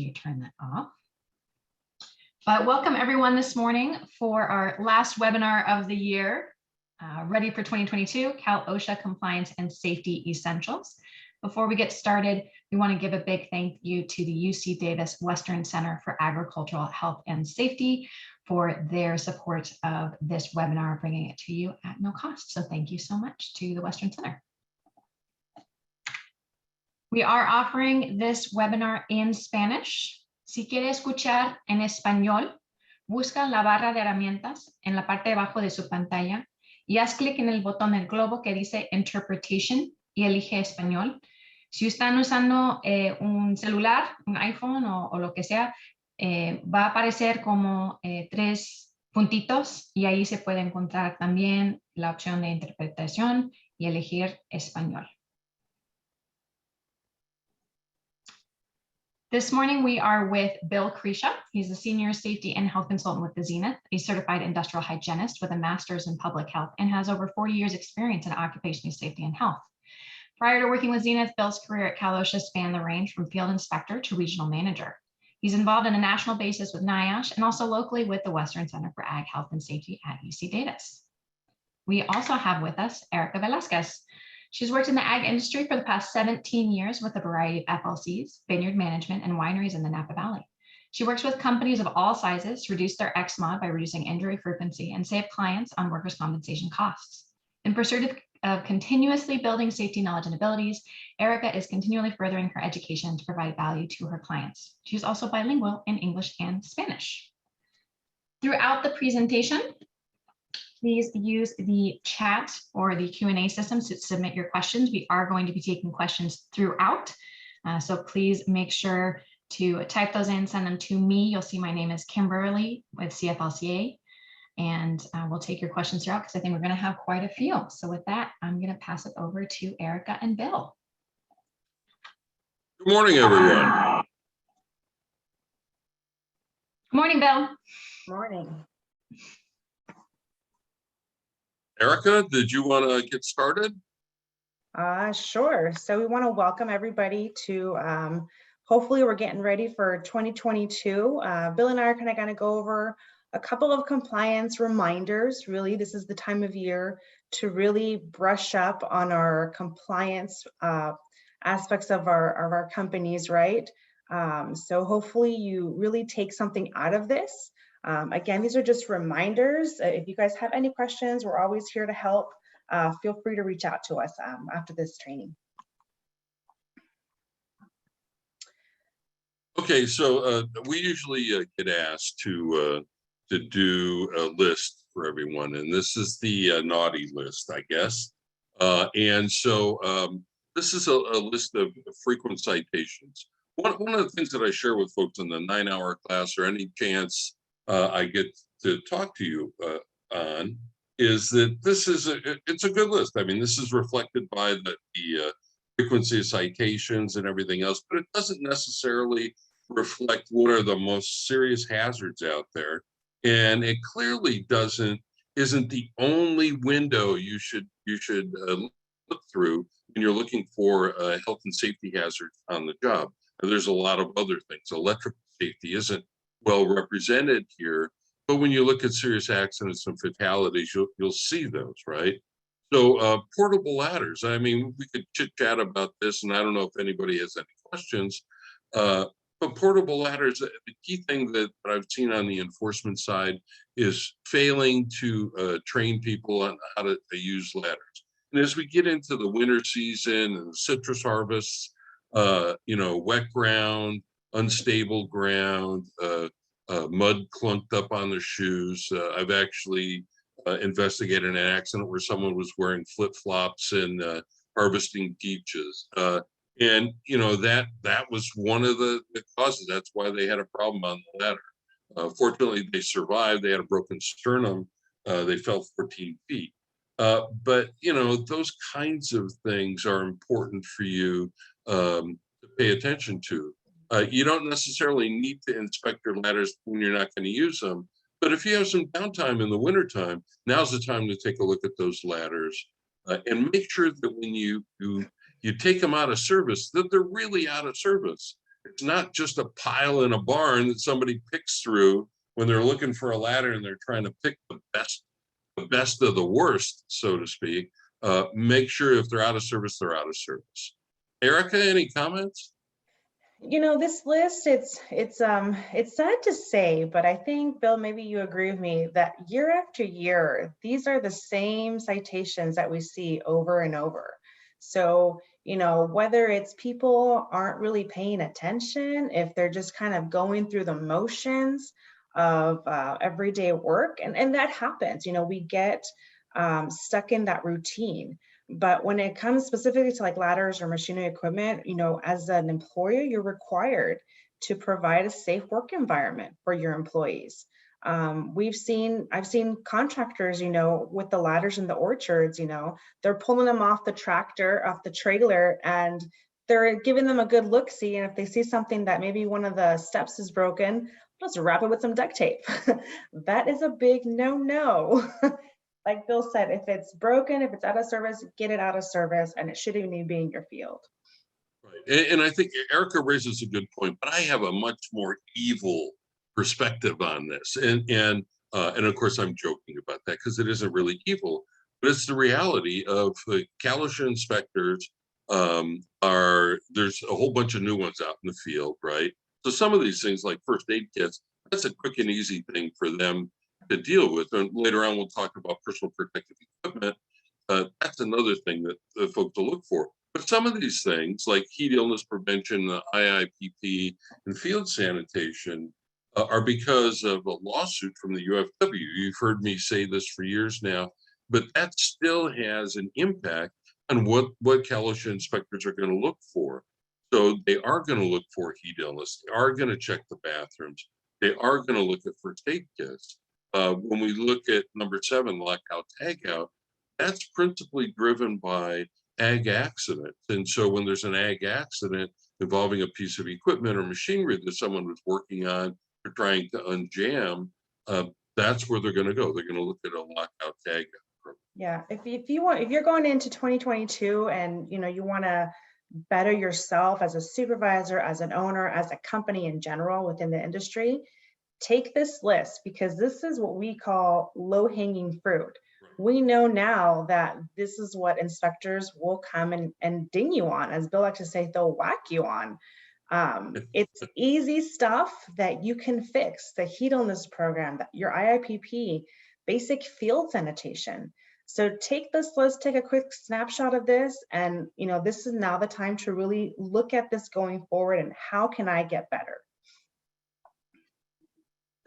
you turn that off. But welcome everyone this morning for our last webinar of the year, ready for 2022, Cal OSHA Compliance and Safety Essentials. Before we get started, we want to give a big thank you to the UC Davis Western Center for Agricultural Health and Safety for their support of this webinar, bringing it to you at no cost. So thank you so much to the Western Center. We are offering this webinar in Spanish. Si quiere escuchar en español, busca la barra de herramientas en la parte de abajo de su pantalla y haz clic en el botón del globo que dice Interpretation y elige español. Si están usando un celular, un iPhone o lo que sea, va a aparecer como 3 puntitos y ahí se puede encontrar también la opción de interpretación y elegir español. This morning we are with Bill Krycia. He's a senior safety and health consultant with the Zenith, a certified industrial hygienist with a master's in public health and has over 40 years experience in occupational safety and health. Prior to working with Zenith, Bill's career at Cal OSHA spanned the range from field inspector to regional manager. He's involved on a national basis with NIOSH and also locally with the Western Center for Ag Health and Safety at UC Davis. We also have with us Erika Velazquez. She's worked in the ag industry for the past 17 years with a variety of FLCs, vineyard management, and wineries in the Napa Valley. She works with companies of all sizes to reduce their XMOD by reducing injury frequency and save clients on workers' compensation costs. In pursuit of continuously building safety knowledge and abilities, Erika is continually furthering her education to provide value to her clients. She's also bilingual in English and Spanish. Throughout the presentation, please use the chat or the Q&A system to submit your questions. We are going to be taking questions throughout, so please make sure to type those in, send them to me. You'll see my name is Kimberly with CFLCA, and we'll take your questions throughout because I think we're going to have quite a few. So with that, I'm going to pass it over to Erika and Bill. Good morning, everyone. Good morning, Bill. Morning. Erika, did you want to get started? Sure. So we want to welcome everybody to, hopefully we're getting ready for 2022. Bill and I are kind of going to go over a couple of compliance reminders. Really, this is the time of year to really brush up on our compliance aspects of our companies, right? So hopefully you really take something out of this. Again, these are just reminders. If you guys have any questions, we're always here to help. Feel free to reach out to us after this training. Okay, so we usually get asked to do a list for everyone, and this is the naughty list, I guess. And so this is a list of frequent citations. One of the things that I share with folks in the 9-hour class, or any chance I get to talk to you on, is that this is it's a good list. I mean, this is reflected by the frequency of citations and everything else, but it doesn't necessarily reflect what are the most serious hazards out there. And it clearly isn't the only window you should look through when you're looking for health and safety hazards on the job. And there's a lot of other things. Electrical safety isn't well represented here, but when you look at serious accidents and fatalities, you'll see those, right? So portable ladders, I mean, we could chit chat about this, and I don't know if anybody has any questions, but portable ladders, the key thing that I've seen on the enforcement side is failing to train people on how to use ladders. And as we get into the winter season and citrus harvests, wet ground, unstable ground, mud clunked up on their shoes. I've actually investigated an accident where someone was wearing flip-flops and harvesting peaches. And that was one of the causes. That's why they had a problem on the ladder. Fortunately, they survived. They had a broken sternum. They fell 14 feet. But those kinds of things are important for you to pay attention to. You don't necessarily need to inspect your ladders when you're not going to use them. But if you have some downtime in the wintertime, now's the time to take a look at those ladders and make sure that when you take them out of service, that they're really out of service it's not just a pile in a barn that somebody picks through when they're looking for a ladder and they're trying to pick the best of the worst, so to speak. Make sure if they're out of service, they're out of service. Erika, any comments? This list, it's sad to say, but I think, Bill, maybe you agree with me that year after year, these are the same citations that we see over and over. So, whether it's people aren't really paying attention, if they're just kind of going through the motions of everyday work, and that happens, we get stuck in that routine. But when it comes specifically to like ladders or machinery equipment, as an employer, you're required to provide a safe work environment for your employees. I've seen contractors, with the ladders in the orchards, they're pulling them off the tractor, off the trailer, and they're giving them a good look-see. And if they see something that maybe one of the steps is broken, let's wrap it with some duct tape. That is a big no-no. Like Bill said, if it's broken, if it's out of service, get it out of service, and it shouldn't even be in your field. Right. And I think Erika raises a good point, but I have a much more evil perspective on this. And of course, I'm joking about that because it isn't really evil, but it's the reality of Kalosha inspectors. There's a whole bunch of new ones out in the field, right? So some of these things like first aid kits, that's a quick and easy thing for them to deal with. And later on, we'll talk about personal protective equipment. That's another thing that the folks will look for. But some of these things like heat illness prevention, the IIPP, and field sanitation are because of a lawsuit from the UFW. You've heard me say this for years now, but that still has an impact on what Kalosha inspectors are going to look for. So they are going to look for heat illness. They are going to check the bathrooms. They are going to look at first aid kits. When we look at number 7, lockout tagout, that's principally driven by ag accidents. And so when there's an ag accident involving a piece of equipment or machinery that someone was working on or trying to unjam, that's where they're going to go. They're going to look at a lockout tagout. Yeah, if you're going into 2022 and you want to better yourself as a supervisor, as an owner, as a company in general within the industry, take this list, because this is what we call low-hanging fruit. We know now that this is what inspectors will come and ding you on. As Bill likes to say, they'll whack you on. It's easy stuff that you can fix. The heat illness program, your IIPP, basic field sanitation. So take this list, take a quick snapshot of this, and this is now the time to really look at this going forward and how can I get better?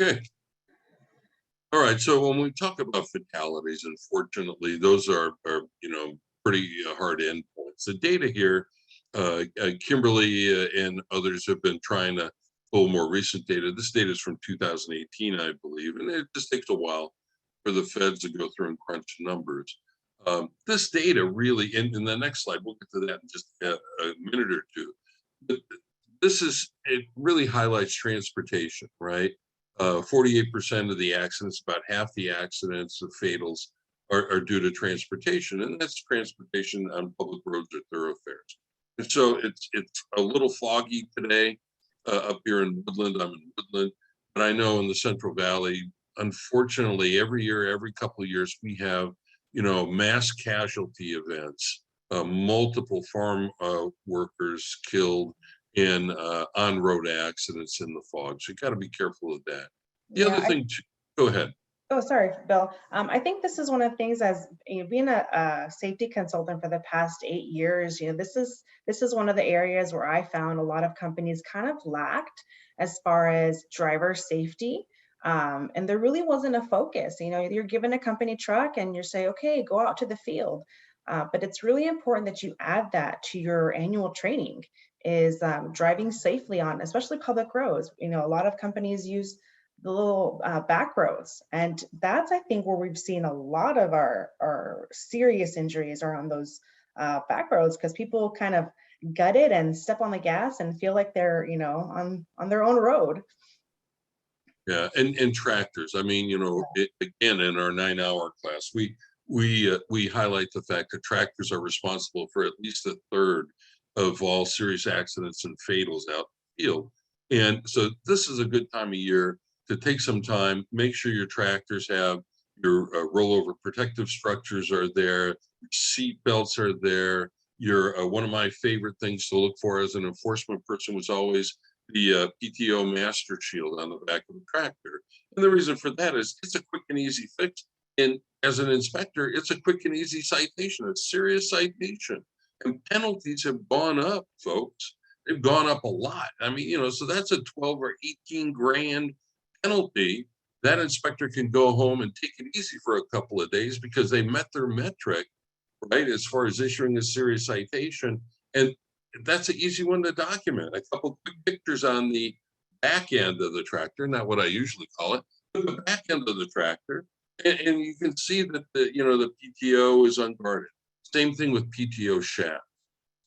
Okay. All right. So when we talk about fatalities, unfortunately, those are pretty hard endpoints. The data here, Kimberly and others have been trying to pull more recent data. This data is from 2018, I believe, and it just takes a while for the feds to go through and crunch numbers. This data really, in the next slide, we'll get to that in just a minute or two. But it really highlights transportation, right? 48% of the accidents, about half the accidents, the fatals, are due to transportation, and that's transportation on public roads or thoroughfares. And so it's a little foggy today up here in Woodland. I'm in Woodland, but I know in the Central Valley, unfortunately, every year, every couple of years, we have mass casualty events, multiple farm workers killed in on-road accidents in the fog. So you got to be careful of that. The other thing, go ahead. Oh, sorry, Bill. I think this is one of the things, as being a safety consultant for the past 8 years, this is one of the areas where I found a lot of companies kind of lacked as far as driver safety. And there really wasn't a focus. You're given a company truck and you say, okay, go out to the field. But it's really important that you add that to your annual training, is driving safely on, especially public roads. A lot of companies use the little back roads, and that's, I think, where we've seen a lot of our serious injuries are on those back roads, because people kind of gut it and step on the gas and feel like they're on their own road. Yeah, and tractors. I mean, again, in our 9-hour class, we highlight the fact that tractors are responsible for at least a third of all serious accidents and fatals out field. And so this is a good time of year to take some time, make sure your tractors have your rollover protective structures are there, seat belts are there. Your one of my favorite things to look for as an enforcement person was always the PTO master shield on the back of the tractor. And the reason for that is it's a quick and easy fix. And as an inspector, it's a quick and easy citation, a serious citation. And penalties have gone up, folks. They've gone up a lot. I mean, you know, so that's a 12 or 18 grand penalty. That inspector can go home and take it easy for a couple of days because they met their metric, right, as far as issuing a serious citation. And that's an easy one to document. A couple quick pictures on the back end of the tractor, not what I usually call it, but the back end of the tractor. And you can see that the, you know, the PTO is unguarded. Same thing with PTO shaft.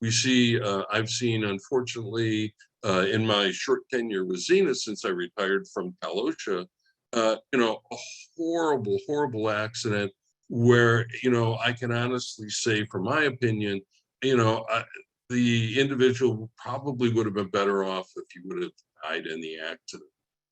We see, I've seen, unfortunately, in my short tenure with Zenith since I retired from OSHA, you know, a horrible, horrible accident where, you know, I can honestly say, from my opinion, you know, the individual probably would have been better off if he would have died in the accident.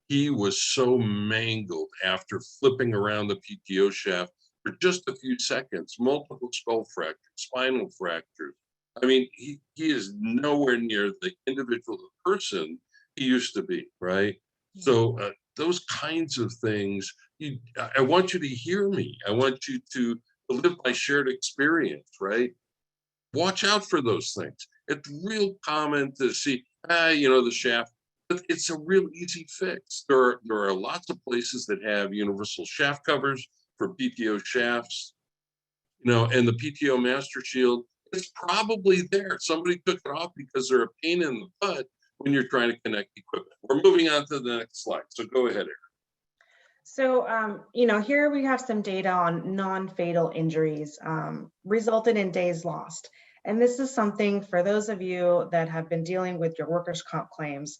He was so mangled after flipping around the PTO shaft for just a few seconds, multiple skull fractures, spinal fractures. I mean, he is nowhere near the individual person he used to be, right? So those kinds of things, I want you to hear me. I want you to live my shared experience, right? Watch out for those things. It's real common to see, you know, the shaft, but it's a real easy fix. There are lots of places that have universal shaft covers for PTO shafts, you know, and the PTO master shield, it's probably there. Somebody took it off because they're a pain in the butt when you're trying to connect equipment. We're moving on to the next slide. So go ahead, Erika. So, you know, here we have some data on non-fatal injuries resulted in days lost. And this is something for those of you that have been dealing with your workers' comp claims.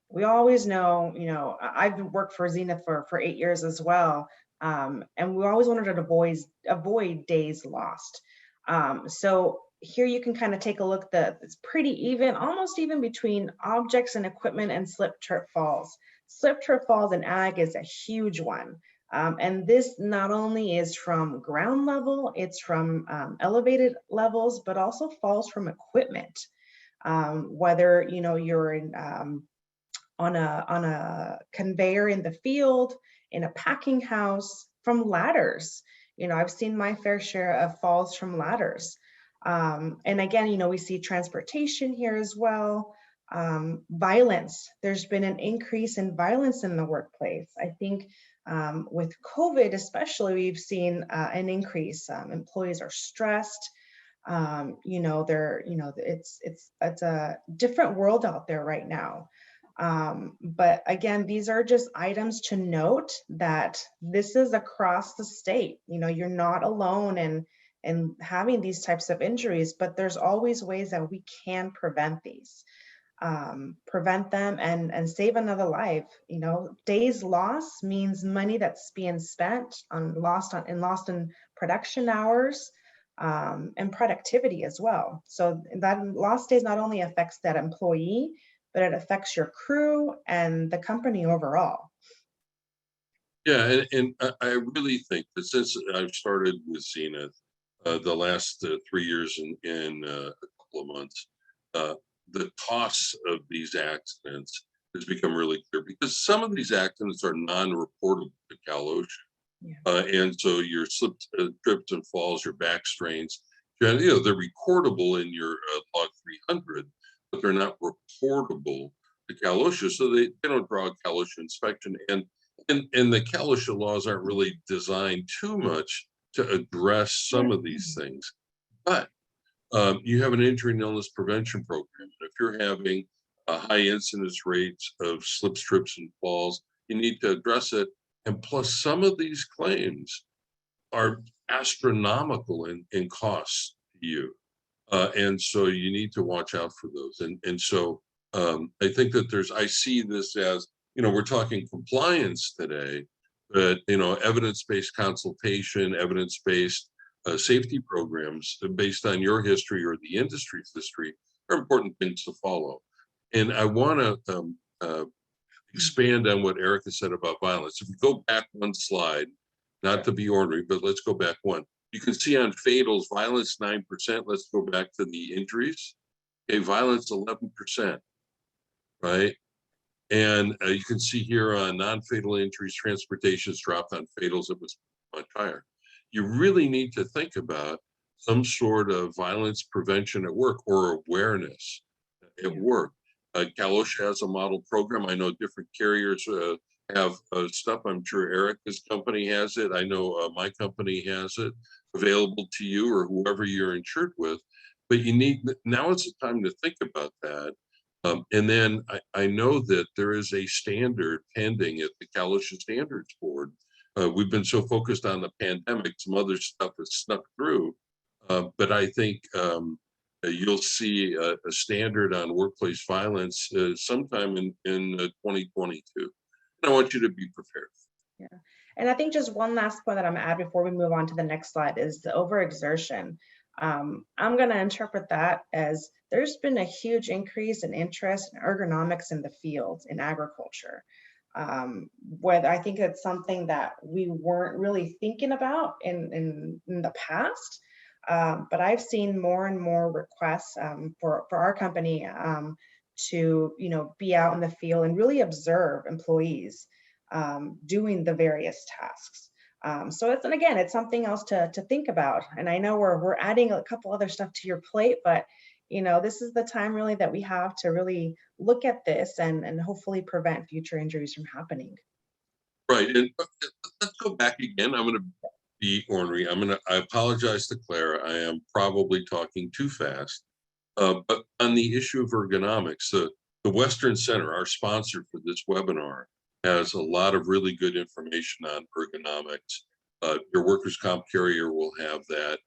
We always know, you know, I've worked for Zenith for 8 years as well. And we always wanted to avoid days lost. So here you can kind of take a look that it's pretty even, almost even between objects and equipment and slip trip falls. Slip trip falls in ag is a huge one. And this not only is from ground level, it's from elevated levels, but also falls from equipment. Whether, you know, you're in, on a conveyor in the field, in a packing house, from ladders. You know, I've seen my fair share of falls from ladders. And again, you know, we see transportation here as well. Violence, there's been an increase in violence in the workplace. I think with COVID especially, we've seen an increase. Employees are stressed. You know, it's a different world out there right now. But again, these are just items to note that this is across the state. You know, you're not alone in having these types of injuries, but there's always ways that we can prevent these. Prevent them and save another life. You know, days lost means money that's being spent on lost in production hours and productivity as well. So that lost days not only affects that employee, but it affects your crew and the company overall. Yeah, and I really think that since I've started with Zenith, the last 3 years in a couple of months, the costs of these accidents has become really clear because some of these accidents are non-reportable to Cal OSHA. Yeah. And so your slips, trips and falls, your back strains, you know, they're recordable in your log 300, but they're not reportable to Cal OSHA. So they don't draw a Cal OSHA inspection. And the Cal OSHA laws aren't really designed too much to address some of these things. But you have an injury and illness prevention program. If you're having high incidence rates of slips, trips, and falls, you need to address it. And plus, some of these claims are astronomical in costs to you. And so you need to watch out for those. And so I think that I see this as, you know, we're talking compliance today, but, you know, evidence-based consultation, evidence-based safety programs based on your history or the industry's history are important things to follow. And I want to expand on what Erika said about violence. If we go back one slide, not to be ornery, but let's go back one. You can see on fatals, violence 9%. Let's go back to the injuries. Okay, violence 11%, right? And you can see here on non-fatal injuries, transportation's dropped. On fatals, it was much higher. You really need to think about some sort of violence prevention at work or awareness at work. OSHA has a model program. I know different carriers have stuff. I'm sure Erika's company has it. I know my company has it available to you or whoever you're insured with. But you need, now is the time to think about that. And then I know that there is a standard pending at the OSHA Standards Board. We've been so focused on the pandemic, some other stuff has snuck through. But I think you'll see a standard on workplace violence sometime in 2022. And I want you to be prepared. Yeah. And I think just one last point that I'm at before we move on to the next slide is the overexertion. I'm going to interpret that as there's been a huge increase in interest in ergonomics in the field in agriculture. Whether I think it's something that we weren't really thinking about in the past, but I've seen more and more requests for our company to be out in the field and really observe employees doing the various tasks. So it's something else to think about. And I know we're adding a couple other stuff to your plate, but this is the time really that we have to really look at this and hopefully prevent future injuries from happening. Right, and let's go back again. I'm going to be ornery. I apologize to Clara. I am probably talking too fast. But on the issue of ergonomics, the Western Center, our sponsor for this webinar, has a lot of really good information on ergonomics. Your workers' comp carrier will have that.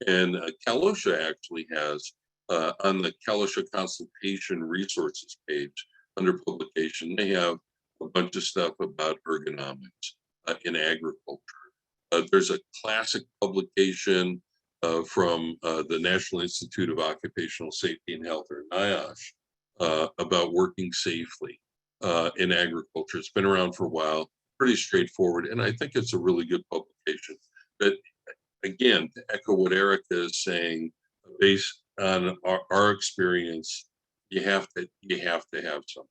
And OSHA actually has on the OSHA consultation resources page under publication, they have a bunch of stuff about ergonomics in agriculture. There's a classic publication from the National Institute of Occupational Safety and Health, or NIOSH, about working safely in agriculture. It's been around for a while, pretty straightforward, and I think it's a really good publication. But again, to echo what Erika is saying, based on our experience, you have to have something.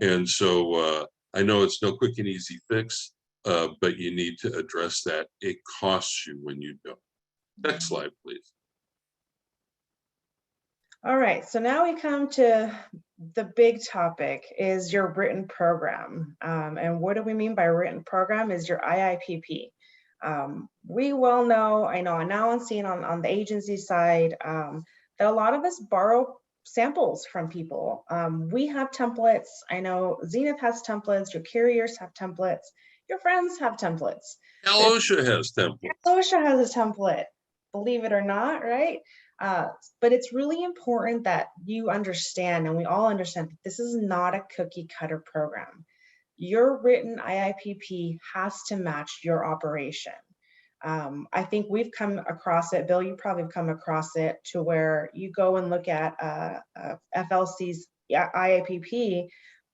Yeah. And so I know it's no quick and easy fix, but you need to address that. It costs you when you don't. Next slide, please. All right, so now we come to the big topic, is your written program. And what do we mean by written program is your IIPP. We well know, I know now I'm seeing on the agency side that a lot of us borrow samples from people. We have templates. I know Zenith has templates, your carriers have templates, your friends have templates. OSHA has templates. OSHA has a template, believe it or not, right? But it's really important that you understand, and we all understand, that this is not a cookie cutter program. Your written IIPP has to match your operation. I think we've come across it, Bill, you probably have come across it, to where you go and look at FLC's IIPP,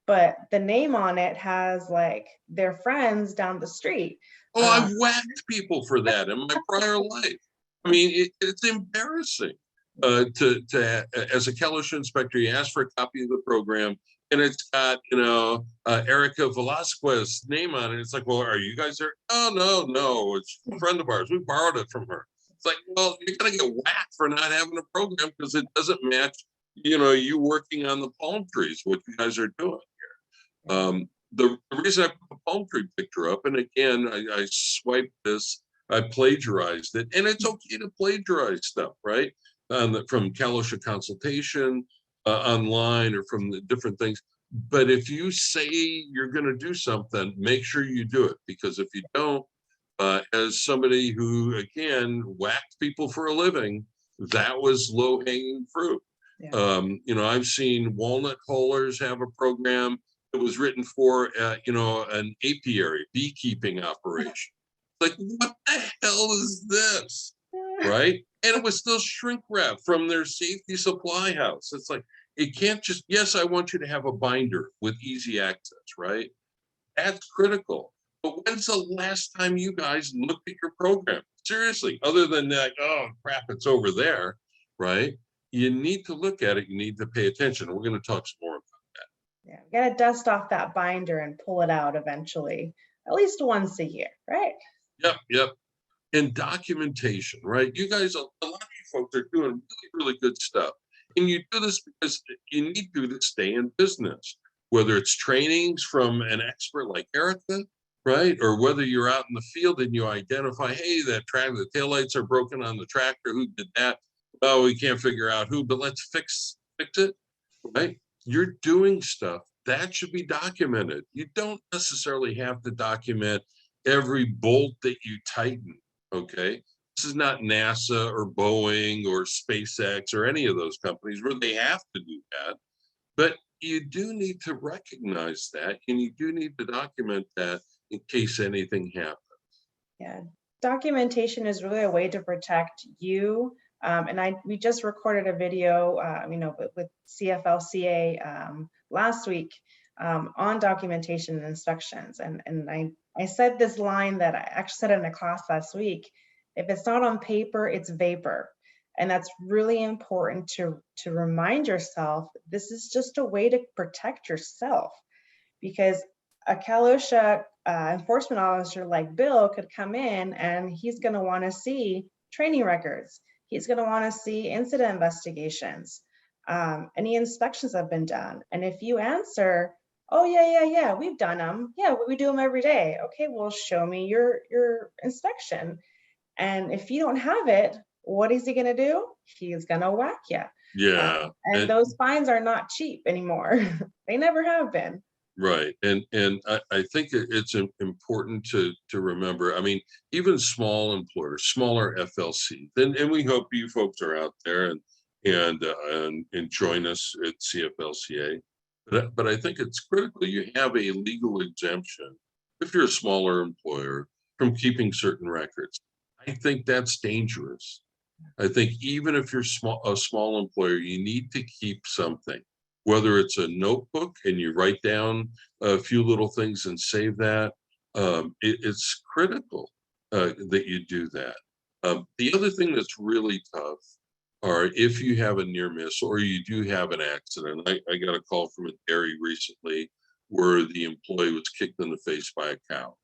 but the name on it has like their friends down the street. Oh, I've whacked people for that in my prior life. I mean, it's embarrassing as a OSHA inspector, you ask for a copy of the program and it's got, Erika Velazquez name on it. It's like, well, are you guys there? Oh, no, it's a friend of ours. We borrowed it from her. It's like, well, you're going to get whacked for not having a program because it doesn't match, you working on the palm trees, what you guys are doing here. The reason I put the palm tree picture up, and again, I swiped this, I plagiarized it, and it's okay to plagiarize stuff, right? From OSHA consultation online or from the different things. But if you say you're going to do something, make sure you do it, because if you don't, as somebody who, again, whacked people for a living, that was low-hanging fruit. Yeah. I've seen walnut hullers have a program that was written for, an apiary, beekeeping operation. Like, what the hell is this, right? And it was still shrink wrap from their safety supply house. It's like, It can't just, yes, I want you to have a binder with easy access, right? That's critical. But when's the last time you guys looked at your program? Seriously, other than like, oh crap, it's over there, right? You need to look at it. You need to pay attention. We're going to talk some more. Yeah, we gotta dust off that binder and pull it out eventually, at least once a year, right? Yep. And documentation, right? You guys, a lot of you folks are doing really, really good stuff. And you do this because you need to stay in business, whether it's trainings from an expert like Erika, right? Or whether you're out in the field and you identify, hey, that track, the taillights are broken on the tractor, who did that? Oh, we can't figure out who, but let's fix it, right? You're doing stuff that should be documented. You don't necessarily have to document every bolt that you tighten, okay? This is not NASA or Boeing or SpaceX or any of those companies where they have to do that. But you do need to recognize that, and you do need to document that in case anything happens. Yeah, documentation is really a way to protect you. And we just recorded a video, with CFLCA last week on documentation and inspections. And I said this line that I actually said in a class last week: if it's not on paper, it's vapor. And that's really important to remind yourself. This is just a way to protect yourself, because a OSHA enforcement officer like Bill could come in and he's going to want to see training records. He's going to want to see incident investigations, any inspections that have been done. And if you answer, oh, yeah, we've done them. Yeah, we do them every day. Okay, well, show me your inspection. And if you don't have it, what is he going to do? He's going to whack you. Yeah. And those fines are not cheap anymore. They never have been. Right. And I think it's important to remember, I mean, even small employers, smaller FLC, and we hope you folks are out there and join us at CFLCA. But I think it's critical you have a legal exemption if you're a smaller employer from keeping certain records. I think that's dangerous. I think even if you're a small employer, you need to keep something, whether it's a notebook and you write down a few little things and save that. It's critical that you do that. The other thing that's really tough are if you have a near miss or you do have an accident. I got a call from a dairy recently where the employee was kicked in the face by a cow.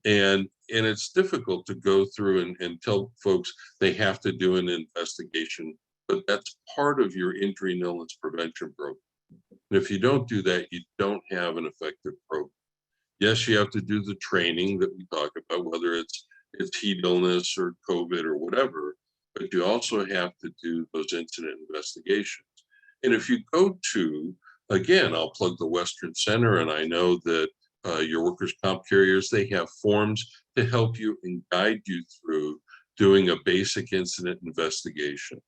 And it's difficult to go through and tell folks they have to do an investigation, but that's part of your injury and illness prevention program. And if you don't do that, you don't have an effective program. Yes, you have to do the training that we talk about, whether it's heat illness or COVID or whatever, but you also have to do those incident investigations. And if you go to, again, I'll plug the Western Center, and I know that your workers' comp carriers, they have forms to help you and guide you through doing a basic incident investigation.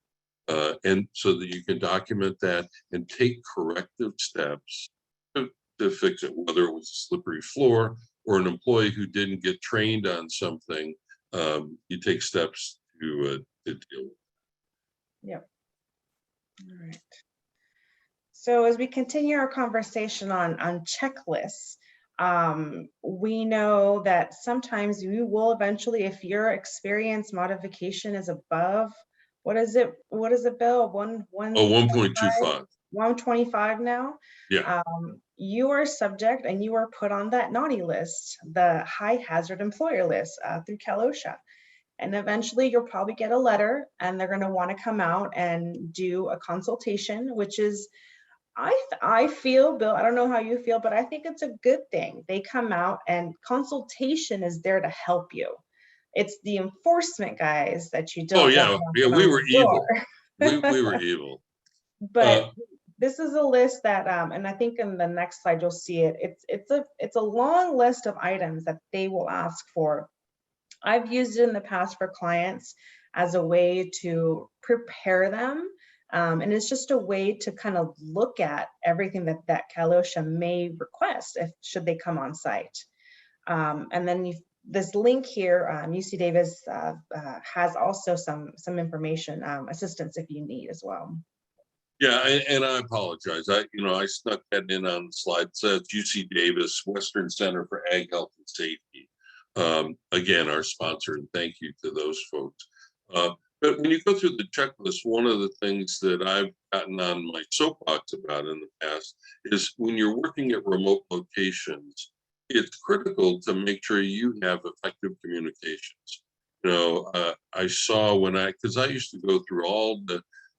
And so that you can document that and take corrective steps to fix it, whether it was a slippery floor or an employee who didn't get trained on something. You take steps to deal with it. Yep. All right. So as we continue our conversation on checklists, we know that sometimes you will eventually, if your experience modification is above, what is it, Bill? 1.25. 125 now? Yeah. You are subject and you are put on that naughty list, the high hazard employer list through OSHA. And eventually you'll probably get a letter and they're going to want to come out and do a consultation, which is, I feel, Bill, I don't know how you feel, but I think it's a good thing. They come out and consultation is there to help you. It's the enforcement guys that you don't. Oh yeah, we were evil. we were evil. But this is a list that, and I think in the next slide you'll see it. It's a long list of items that they will ask for. I've used it in the past for clients as a way to prepare them. And it's just a way to kind of look at everything that OSHA may request should they come on site. And then this link here, UC Davis has also some information, assistance if you need as well. Yeah, and I apologize. I snuck that in on the slide. It says UC Davis, Western Center for Ag Health and Safety. Again, our sponsor, and thank you to those folks. But when you go through the checklist, one of the things that I've gotten on my soapbox about in the past is when you're working at remote locations, it's critical to make sure you have effective communications. I saw because I used to go through all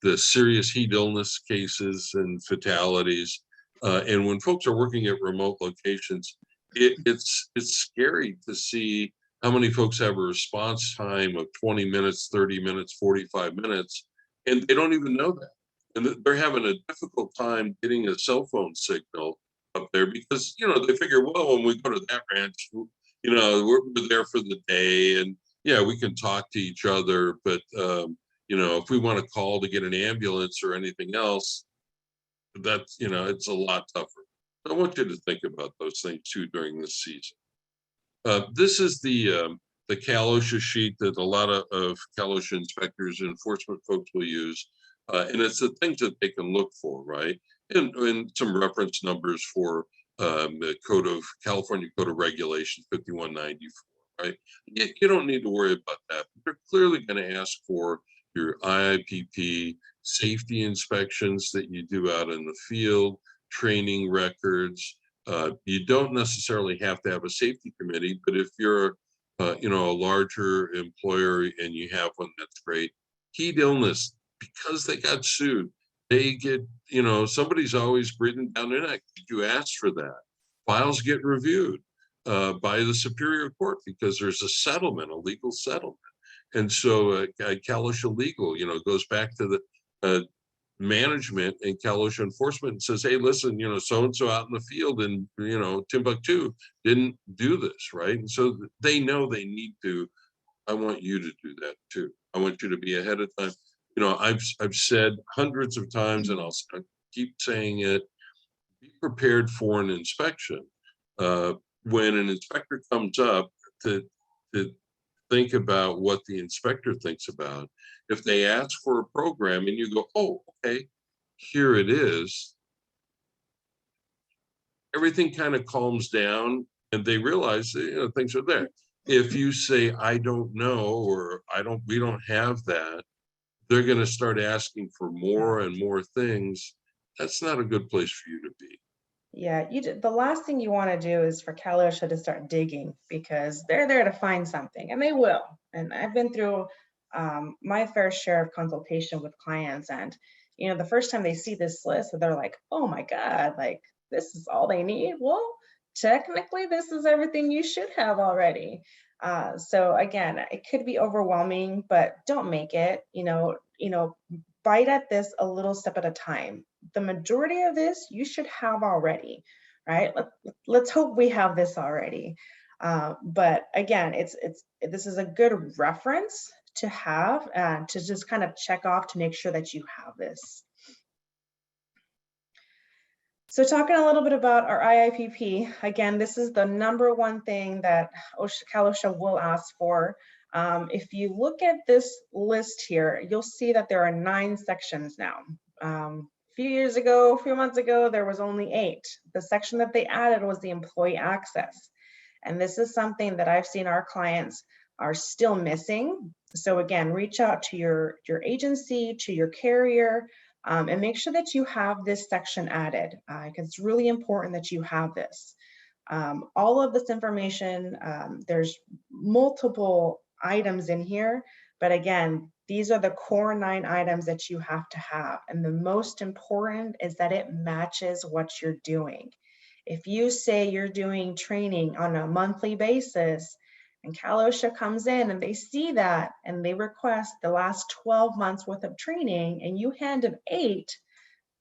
the serious heat illness cases and fatalities. And when folks are working at remote locations, it's scary to see how many folks have a response time of 20 minutes, 30 minutes, 45 minutes, and they don't even know that. And they're having a difficult time getting a cell phone signal up there because, they figure, well, when we go to that ranch, we're there for the day and yeah, we can talk to each other, but if we want to call to get an ambulance or anything else, that's, it's a lot tougher. I want you to think about those things too during this season. This is the Cal OSHA sheet that a lot of Cal OSHA inspectors and enforcement folks will use. And it's the things that they can look for, right? And some reference numbers for the California Code of Regulations 5194, right? You don't need to worry about that. They're clearly going to ask for your IIPP, safety inspections that you do out in the field, training records. You don't necessarily have to have a safety committee, but if you're, a larger employer and you have one, that's great. Heat illness, because they got sued, they get, somebody's always breathing down their neck. Did you ask for that? Files get reviewed by the Superior Court because there's a settlement, a legal settlement. And so Cal OSHA Legal, goes back to the management and Cal OSHA enforcement and says, hey, listen, so-and-so out in the field in, Timbuktu didn't do this, right? And so they know they need to. I want you to do that too. I want you to be ahead of time. I've said hundreds of times, and I'll keep saying it, be prepared for an inspection. When an inspector comes up to think about what the inspector thinks about. If they ask for a program and you go, oh, okay, here it is, everything kind of calms down and they realize that, things are there. If you say, I don't know, or we don't have that, they're going to start asking for more and more things. That's not a good place for you to be. Yeah, the last thing you want to do is for Cal OSHA to start digging, because they're there to find something, and they will. And I've been through my fair share of consultation with clients, and the first time they see this list, they're like, oh my God, like this is all they need? Well, technically this is everything you should have already. So again, it could be overwhelming, but don't make it, bite at this a little step at a time. The majority of this you should have already, right? Let's hope we have this already. But again, this is a good reference to have, to just kind of check off to make sure that you have this. So talking a little bit about our IIPP, again, this is the number one thing that Cal OSHA will ask for. If you look at this list here, you'll see that there are 9 sections now. A few months ago, there was only 8. The section that they added was the employee access. And this is something that I've seen our clients are still missing. So again, reach out to your agency, to your carrier, and make sure that you have this section added, because it's really important that you have this. All of this information, there's multiple items in here, but again, these are the core 9 items that you have to have. And the most important is that it matches what you're doing. If you say you're doing training on a monthly basis and Cal OSHA comes in and they see that and they request the last 12 months worth of training and you handed 8,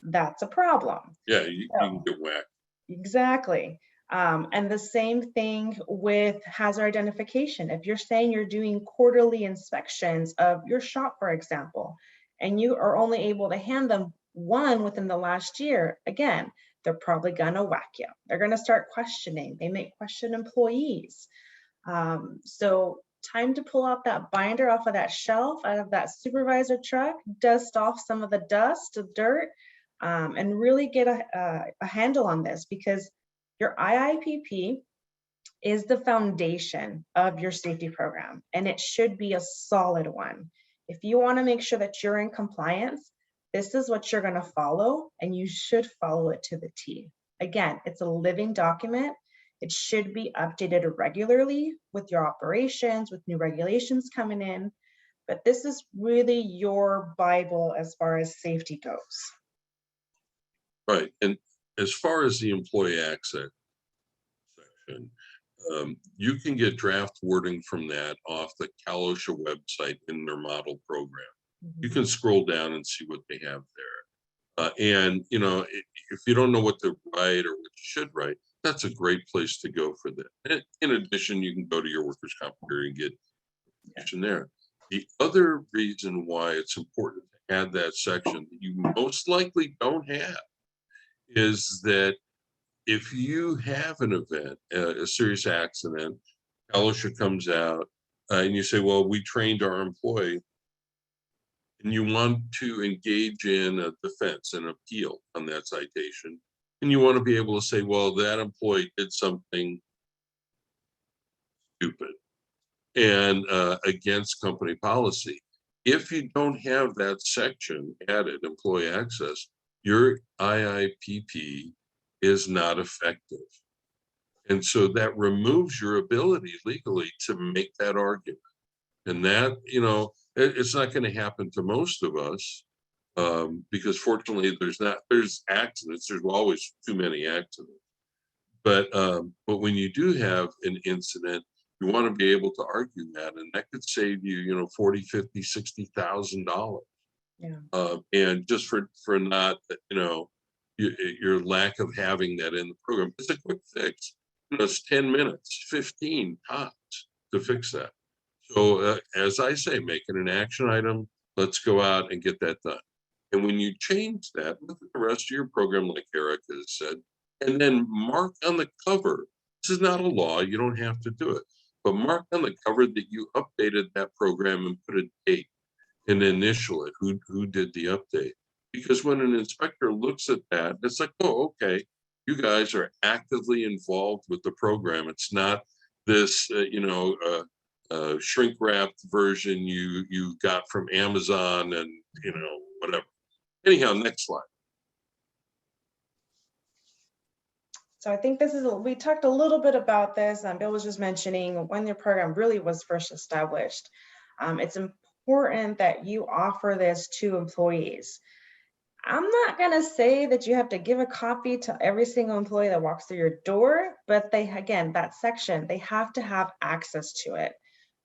that's a problem. Yeah, you can get whacked. Exactly. And the same thing with hazard identification. If you're saying you're doing quarterly inspections of your shop, for example, and you are only able to hand them 1 within the last year, again, they're probably gonna whack you. They're gonna start questioning. They may question employees. So time to pull out that binder off of that shelf, out of that supervisor truck, dust off some of the dust, the dirt, and really get a handle on this, because your IIPP is the foundation of your safety program, and it should be a solid one. If you want to make sure that you're in compliance, this is what you're going to follow, and you should follow it to the T. Again, it's a living document. It should be updated regularly with your operations, with new regulations coming in, but this is really your Bible as far as safety goes. Right, and as far as the employee access section, you can get draft wording from that off the OSHA website in their model program. You can scroll down and see what they have there. And, you know, if you don't know what to write or what you should write, that's a great place to go for that. And in addition, you can go to your workers' comp and get information there. The other reason why it's important to add that section that you most likely don't have is that if you have an event, a serious accident, OSHA comes out and you say, well, we trained our employee, and you want to engage in a defense and appeal on that citation, and you want to be able to say, well, that employee did something stupid and against company policy. If you don't have that section added, employee access, your IIPP is not effective. And so that removes your ability legally to make that argument. And that, you know, it's not going to happen to most of us, because fortunately there's accidents. There's always too many accidents. But when you do have an incident, you want to be able to argue that, and that could save you, you know, $40,000, $50,000, $60,000. Yeah. And just for not, you know, your lack of having that in the program. It's a quick fix. You know, it's 10 minutes, 15 tops to fix that. So as I say, make it an action item. Let's go out and get that done. And when you change that, look at the rest of your program, like Erika has said, and then mark on the cover. This is not a law. You don't have to do it. But mark on the cover that you updated that program and put a date and initial it, who did the update. Because when an inspector looks at that, it's like, oh, okay, you guys are actively involved with the program. It's not this, shrink wrapped version you got from Amazon and, you know, whatever. Anyhow, next slide. So I think this is, we talked a little bit about this, Bill was just mentioning when your program really was first established. It's important that you offer this to employees. I'm not gonna say that you have to give a copy to every single employee that walks through your door, but they, again, that section, they have to have access to it,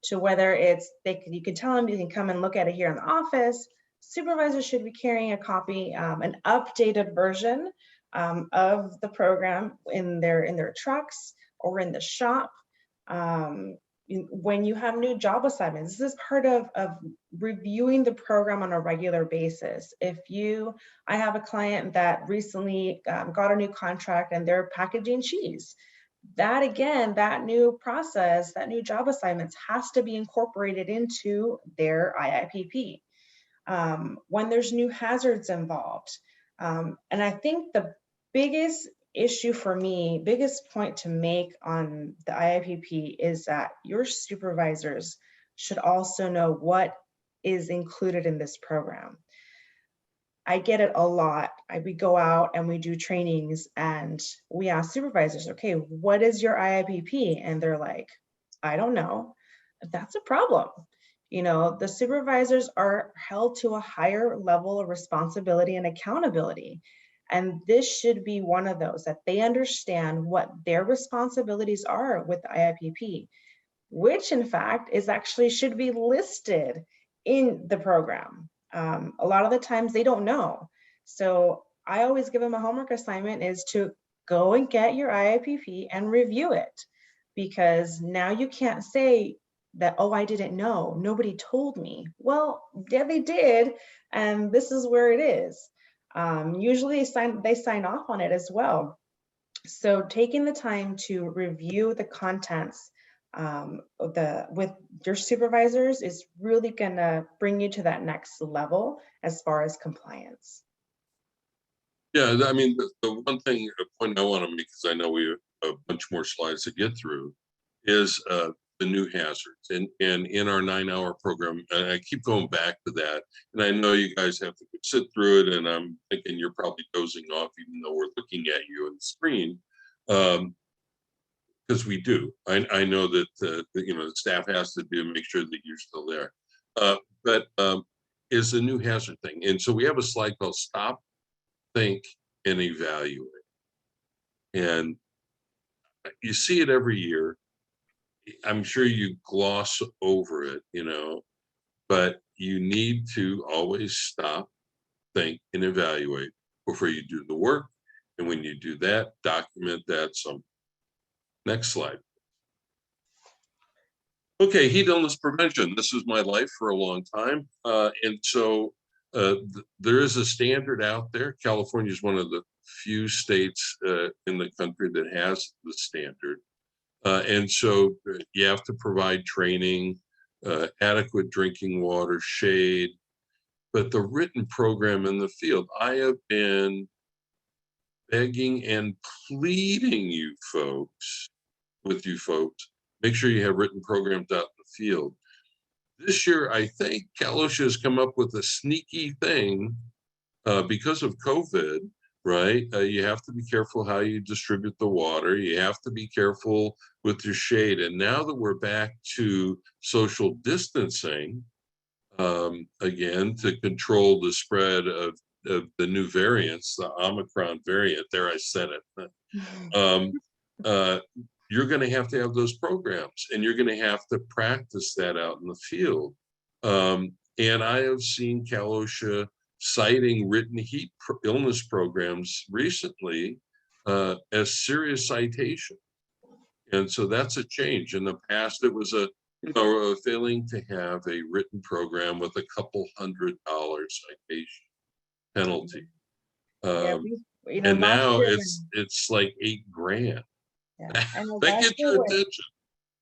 to whether it's, you can tell them you can come and look at it here in the office. Supervisors should be carrying a copy, an updated version of the program in their trucks or in the shop. When you have new job assignments, this is part of reviewing the program on a regular basis. I have a client that recently got a new contract and they're packaging cheese. That, again, that new process, that new job assignments has to be incorporated into their IIPP. When there's new hazards involved. And I think the biggest issue for me, biggest point to make on the IIPP is that your supervisors should also know what is included in this program. I get it a lot. We go out and we do trainings and we ask supervisors, okay, what is your IIPP? And they're like, I don't know. That's a problem. You know, the supervisors are held to a higher level of responsibility and accountability. And this should be one of those, that they understand what their responsibilities are with the IIPP, which in fact is actually should be listed in the program. A lot of the times they don't know. So I always give them a homework assignment is to go and get your IIPP and review it, because now you can't say that, oh, I didn't know, nobody told me. Well, yeah, they did, and this is where it is. Usually they sign off on it as well. So taking the time to review the contents with your supervisors is really gonna bring you to that next level as far as compliance. Yeah, I mean, the one thing, a point I want to make, because I know we have a bunch more slides to get through, is the new hazards. And in our 9-hour program, and I keep going back to that, and I know you guys have to sit through it, and I'm thinking you're probably dozing off, even though we're looking at you on the screen, because we do. I know that the staff has to do make sure that you're still there. But is the new hazard thing, and so we have a slide called Stop, Think, and Evaluate. And you see it every year. I'm sure you gloss over it, but you need to always stop, think, and evaluate before you do the work. And when you do that, document that some. Next slide. Okay, heat illness prevention. This is my life for a long time. And so there is a standard out there. California is one of the few states in the country that has the standard. And so you have to provide training, adequate drinking water, shade, but the written program in the field, I have been begging and pleading with you folks, make sure you have written programs out in the field. This year, I think OSHA has come up with a sneaky thing because of COVID, right? You have to be careful how you distribute the water. You have to be careful with your shade. And now that we're back to social distancing, again, to control the spread of the new variants, the Omicron variant, there I said it. You're going to have those programs, and you're going to have to practice that out in the field. And I have seen OSHA citing written heat illness programs recently as serious citation. And so that's a change. In the past, it was a failing to have a written program with a couple $100 citation penalty. And now it's like $8,000. Yeah. That gets your attention.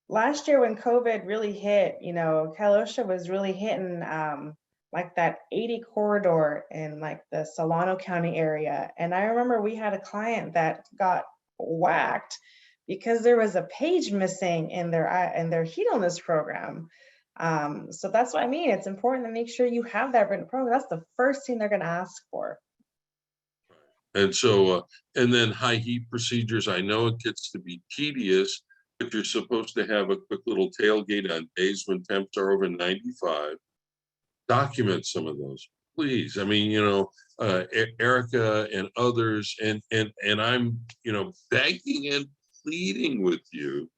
Last year when COVID really hit, OSHA was really hitting like that 80 corridor in like the Solano County area. And I remember we had a client that got whacked because there was a page missing in their heat illness program. So that's what I mean. It's important to make sure you have that written program. That's the first thing they're going to ask for. And so, and then high heat procedures, I know it gets to be tedious, but you're supposed to have a quick little tailgate on days when temps are over 95. Document some of those, please. I mean, Erika and others, and I'm, begging and pleading with you,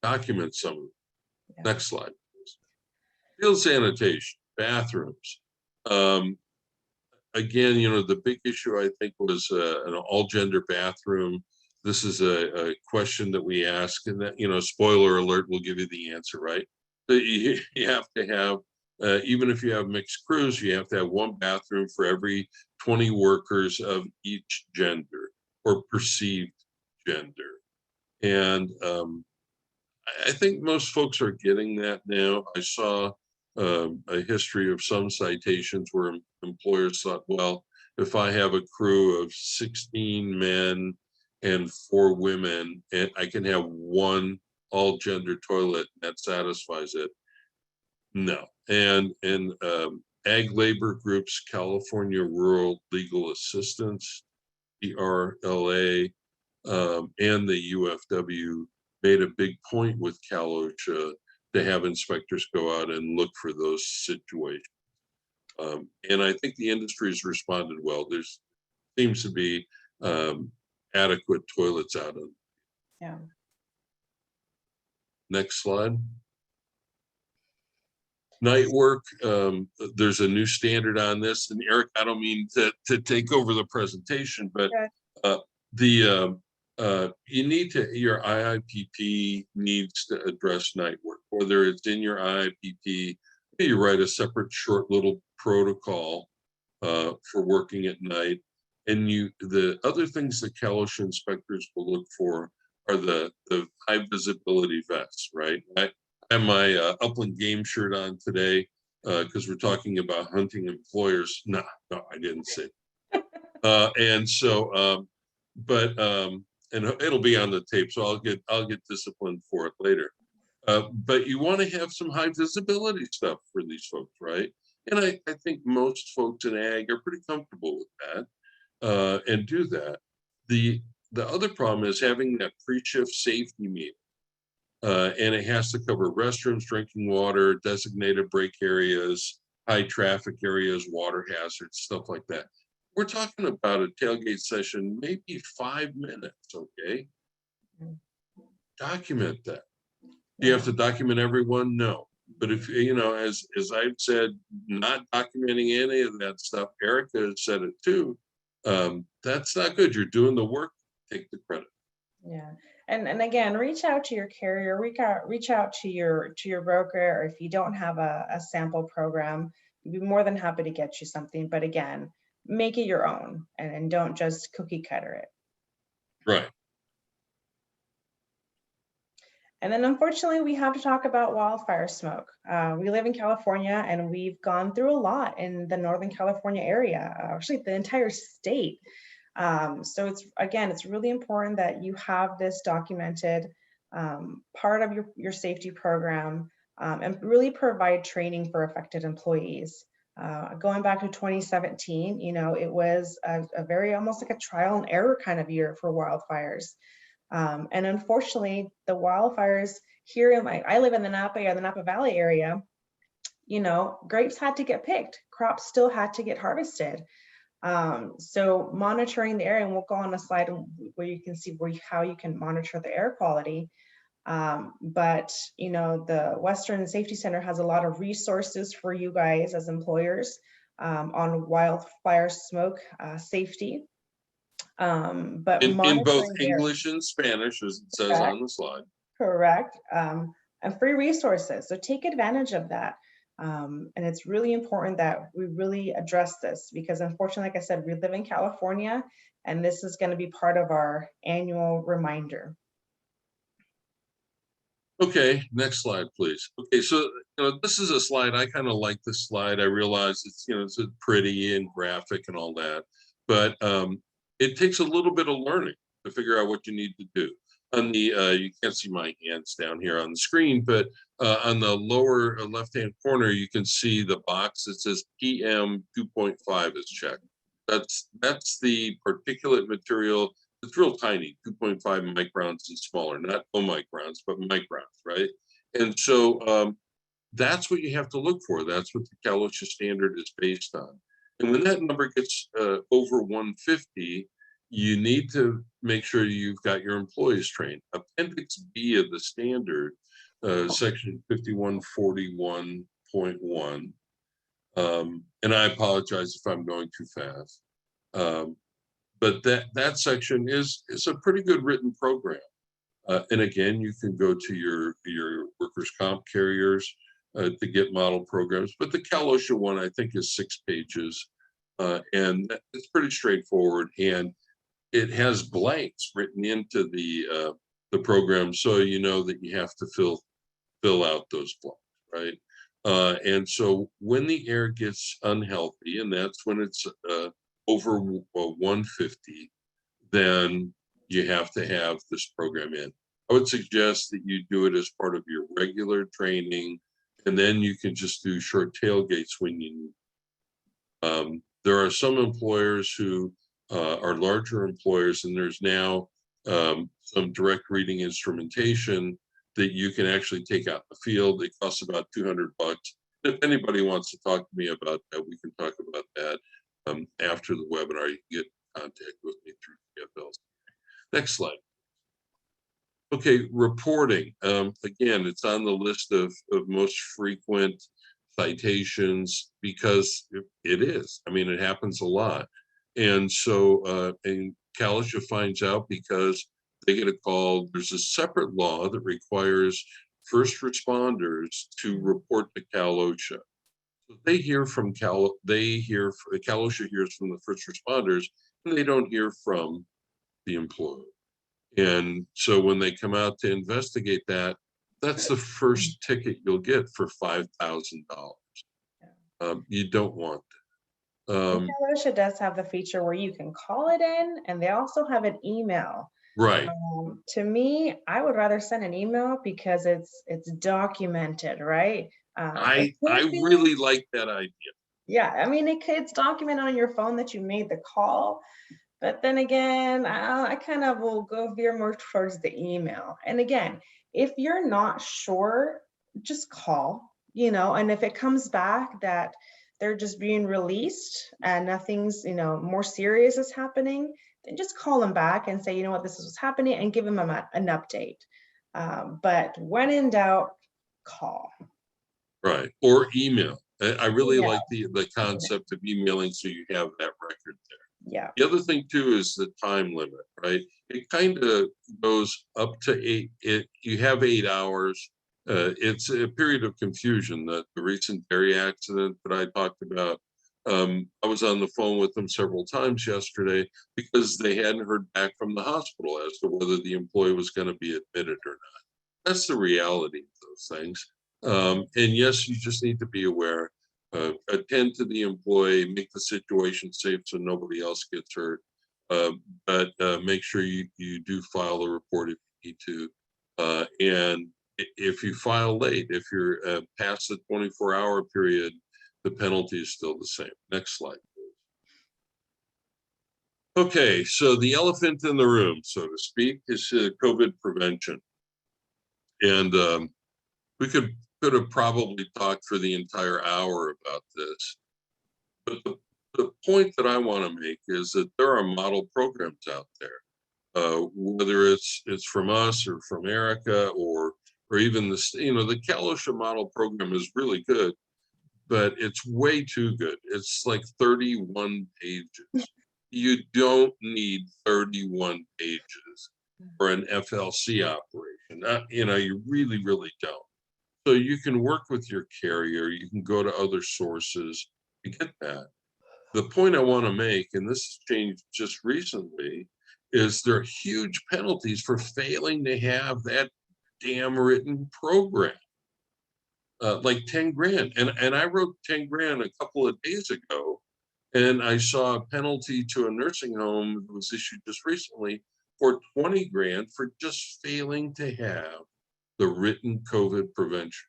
document some of them. Yeah. Next slide, please. Field sanitation, bathrooms. Again, the big issue I think was an all-gender bathroom. This is a question that we ask, and that, spoiler alert, we'll give you the answer, right? But you have to have, even if you have mixed crews, you have to have one bathroom for every 20 workers of each gender or perceived gender. And I think most folks are getting that now. I saw a history of some citations where employers thought, well, if I have a crew of 16 men and 4 women, and I can have one all-gender toilet that satisfies it. No. And ag labor groups, California Rural Legal Assistance, ERLA, and the UFW made a big point with OSHA to have inspectors go out and look for those situations. And I think the industry has responded well. There seems to be adequate toilets out of. Yeah. Next slide. Night work, there's a new standard on this. And Eric, I don't mean to take over the presentation, but you need to, your IIPP needs to address night work, whether it's in your IIPP, you write a separate short little protocol for working at night. And the other things that OSHA inspectors will look for are the high visibility vests, right? I have my Upland Game shirt on today because we're talking about hunting employers. No, I didn't say. And so, and it'll be on the tape, so I'll get disciplined for it later. But you want to have some high visibility stuff for these folks, right? And I think most folks in ag are pretty comfortable with that and do that. The other problem is having that pre-shift safety meeting. And it has to cover restrooms, drinking water, designated break areas, high traffic areas, water hazards, stuff like that. We're talking about a tailgate session, maybe 5 minutes, okay? Document that. Do you have to document everyone? No. But if, you know, as I've said, not documenting any of that stuff, Erika has said it too, that's not good. You're doing the work, take the credit. Yeah. And again, reach out to your carrier, reach out to your broker, or if you don't have a sample program, we'd be more than happy to get you something. But again, make it your own and don't just cookie cutter it. Right. And then unfortunately, we have to talk about wildfire smoke. We live in California and we've gone through a lot in the Northern California area, actually the entire state. So it's really important that you have this documented part of your safety program and really provide training for affected employees. Going back to 2017, you know, it was a very almost like a trial and error kind of year for wildfires. And unfortunately, the wildfires here I live in the Napa Valley area, you know, grapes had to get picked, crops still had to get harvested. So monitoring the air, and we'll go on a slide where you can see how you can monitor the air quality. But you know, the Western Safety Center has a lot of resources for you guys as employers on wildfire smoke safety. But in both English and Spanish, as it says on the slide. Correct. And free resources. So take advantage of that. And it's really important that we really address this because unfortunately, like I said, we live in California and this is going to be part of our annual reminder. Okay, next slide, please. Okay, so you know, this is a slide, I kind of like this slide. I realize it's, you know, it's pretty and graphic and all that, but it takes a little bit of learning to figure out what you need to do. On the, you can't see my hands down here on the screen, but on the lower left-hand corner, you can see the box that says PM 2.5 is checked. That's the particulate material. It's real tiny, 2.5 microns and smaller, not microns, but microns, right? And so that's what you have to look for. That's what the Cal OSHA standard is based on. And when that number gets over 150, you need to make sure you've got your employees trained. Appendix B of the standard, section 5141.1. And I apologize if I'm going too fast. But that section is a pretty good written program. And again, you can go to your workers' comp carriers to get model programs. But the Cal OSHA one, I think, is 6 pages. And it's pretty straightforward. And it has blanks written into the program, so you know that you have to fill out those blanks, right? And so when the air gets unhealthy, and that's when it's over 150, then you have to have this program in. I would suggest that you do it as part of your regular training, and then you can just do short tailgates when you need. There are some employers who are larger employers, and there's now some direct reading instrumentation that you can actually take out in the field. It costs about $200. If anybody wants to talk to me about that, we can talk about that after the webinar. You can get in contact with me through TFLs. Next slide. Okay, reporting. Again, it's on the list of most frequent citations because it is. I mean, it happens a lot. And so, and Cal OSHA finds out because they get a call. There's a separate law that requires first responders to report to Cal OSHA. So they hear from Cal OSHA hears from the first responders, and they don't hear from the employee. And so when they come out to investigate that, that's the first ticket you'll get for $5,000. You don't want that. OSHA does have the feature where you can call it in, and they also have an email. Right. To me, I would rather send an email because it's documented, right? I really like that idea. Yeah, I mean, it's documented on your phone that you made the call, but then again, I kind of will veer more towards the email. And again, if you're not sure, just call, and if it comes back that they're just being released and nothing's, more serious is happening, then just call them back and say, you know what, this is what's happening, and give them an update. But when in doubt, call. Right. Or email. I really like the concept of emailing, so you have that record there. Yeah. The other thing too is the time limit, right? It kind of goes up to 8. You have 8 hours. It's a period of confusion. The recent dairy accident that I talked about, I was on the phone with them several times yesterday because they hadn't heard back from the hospital as to whether the employee was going to be admitted or not. That's the reality of those things. And yes, you just need to be aware, attend to the employee, make the situation safe so nobody else gets hurt. But make sure you do file a report if you need to. And if you file late, if you're past the 24-hour period, the penalty is still the same. Next slide, please. Okay, so the elephant in the room, so to speak, is COVID prevention. And we could have probably talked for the entire hour about this. But the point that I want to make is that there are model programs out there, whether it's from us or from Erika or even the OSHA model program is really good, but it's way too good. It's like 31 pages. You don't need 31 pages for an FLC operation. You really, really don't. So you can work with your carrier, you can go to other sources to get that. The point I want to make, and this has changed just recently, is there are huge penalties for failing to have that damn written program. Like 10 grand. And I wrote 10 grand a couple of days ago, and I saw a penalty to a nursing home that was issued just recently for 20 grand for just failing to have the written COVID prevention.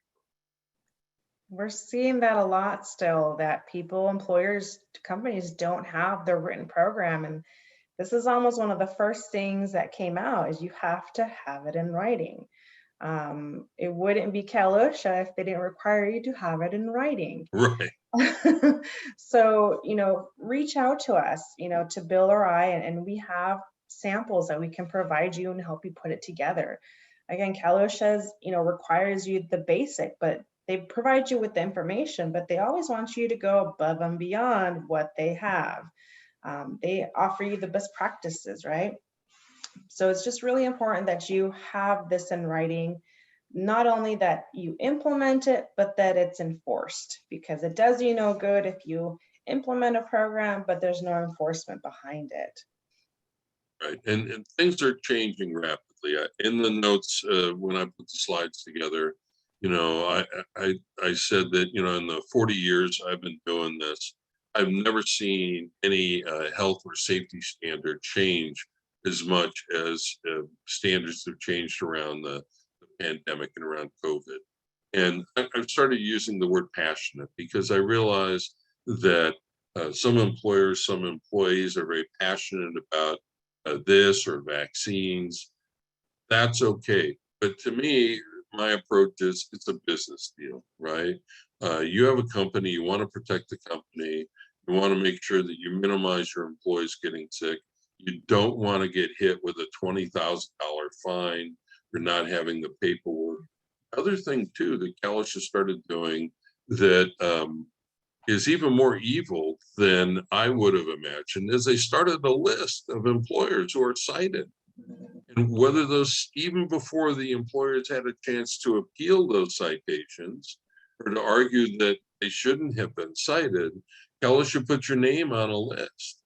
We're seeing that a lot still, that employers, companies don't have their written program. And this is almost one of the first things that came out is you have to have it in writing. It wouldn't be OSHA if they didn't require you to have it in writing. Right. So, reach out to us, to Bill or I, and we have samples that we can provide you and help you put it together. Again, OSHA, requires you the basic, but they provide you with the information, but they always want you to go above and beyond what they have. They offer you the best practices, right? So it's just really important that you have this in writing, not only that you implement it, but that it's enforced, because it does you no good if you implement a program, but there's no enforcement behind it. Right, and things are changing rapidly. In the notes, when I put the slides together, I said that, in the 40 years I've been doing this, I've never seen any health or safety standard change as much as standards have changed around the pandemic and around COVID. And I've started using the word passionate because I realize that some employers, some employees are very passionate about this or vaccines. That's okay. But to me, my approach is it's a business deal, right? You have a company, you want to protect the company, you want to make sure that you minimize your employees getting sick. You don't want to get hit with a $20,000 fine for not having the paperwork. Other thing too that OSHA started doing that is even more evil than I would have imagined is they started a list of employers who are cited. And whether those, even before the employers had a chance to appeal those citations or to argue that they shouldn't have been cited, OSHA put your name on a list.